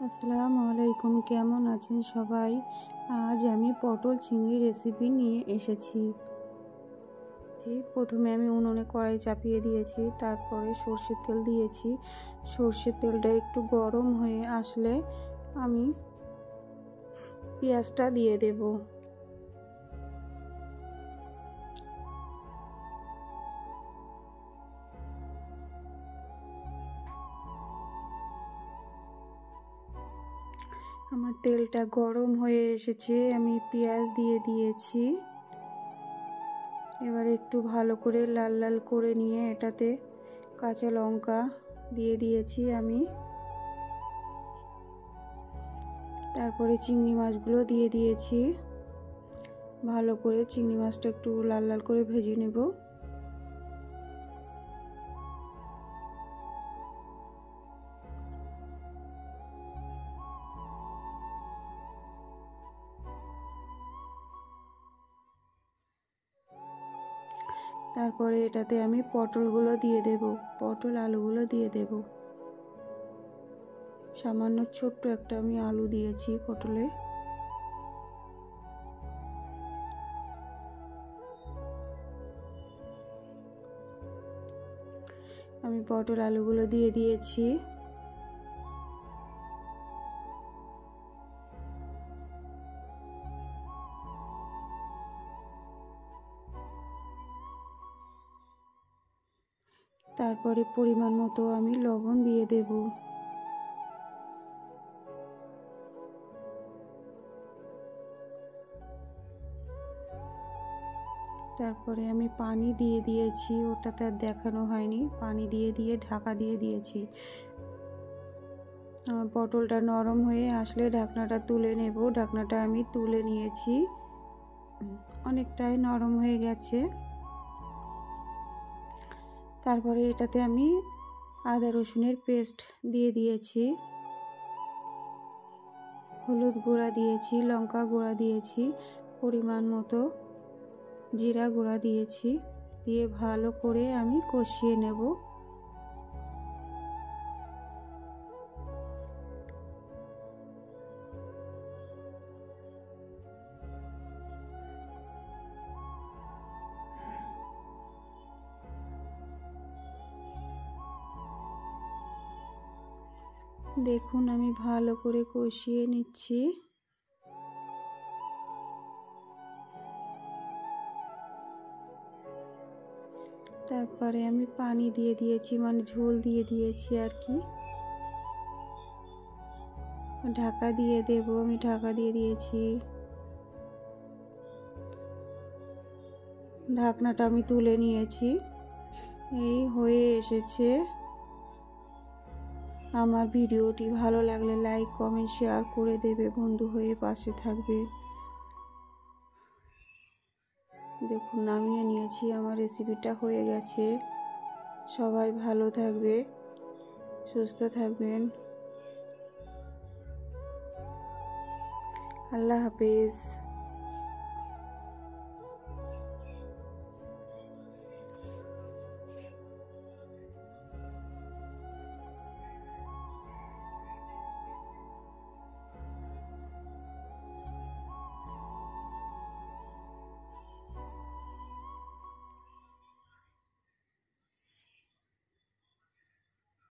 আসসালামু আলাইকুম, কেমন আছেন সবাই? আজ আমি পটল চিংড়ি রেসিপি নিয়ে এসেছি। প্রথমে আমি উনুনে কড়াই চাপিয়ে দিয়েছি, তারপরে সর্ষের তেল দিয়েছি। সর্ষের তেলটা একটু গরম হয়ে আসলে আমি পেঁয়াজটা দিয়ে দেব। আমার তেলটা গরম হয়ে এসেছে, আমি পেঁয়াজ দিয়ে দিয়েছি। এবার একটু ভালো করে লাল লাল করে নিয়ে এটাতে কাঁচা লঙ্কা দিয়ে দিয়েছি আমি। তারপরে চিংড়ি মাছগুলো দিয়ে দিয়েছি। ভালো করে চিংড়ি মাছটা একটু লাল লাল করে ভেজে নেব। তারপরে এটাতে আমি পটলগুলো দিয়ে দেব, পটল আলুগুলো দিয়ে দেব। সামান্য ছোট্ট একটা আমি আলু দিয়েছি পটলে। আমি পটল আলুগুলো দিয়ে দিয়েছি। তারপরে পরিমাণ মতো আমি লবণ দিয়ে দেব। তারপরে আমি পানি দিয়ে দিয়েছি, ওটাতে আর দেখানো হয়নি। পানি দিয়ে ঢাকা দিয়ে দিয়েছি। পটলটা নরম হয়ে আসলে ঢাকনাটা তুলে নেব। ঢাকনাটা আমি তুলে নিয়েছি, অনেকটাই নরম হয়ে গেছে। তারপরে এটাতে আমি আদা রসুনের পেস্ট দিয়ে দিয়েছি, হলুদ গুঁড়া দিয়েছি, লঙ্কা গুঁড়া দিয়েছি, পরিমাণ মতো জিরা গুঁড়া দিয়েছি। দিয়ে ভালো করে আমি কষিয়ে নেব। দেখুন আমি ভালো করে কষিয়ে নিচ্ছি। তারপরে আমি পানি দিয়ে দিয়েছি, মানে ঝোল দিয়ে দিয়েছি আর কি। ঢাকা দিয়ে দেব, আমি ঢাকা দিয়ে দিয়েছি। ঢাকনাটা আমি তুলে নিয়েছি। এই হয়ে এসেছে। আমার ভিডিওটি ভালো লাগলে লাইক কমেন্ট শেয়ার করে দেবে, বন্ধু হয়ে পাশে থাকবে। দেখুন নামিয়ে নিয়েছি, আমার রেসিপিটা হয়ে গেছে। সবাই ভালো থাকবে, সুস্থ থাকবেন। আল্লাহ হাফেজ।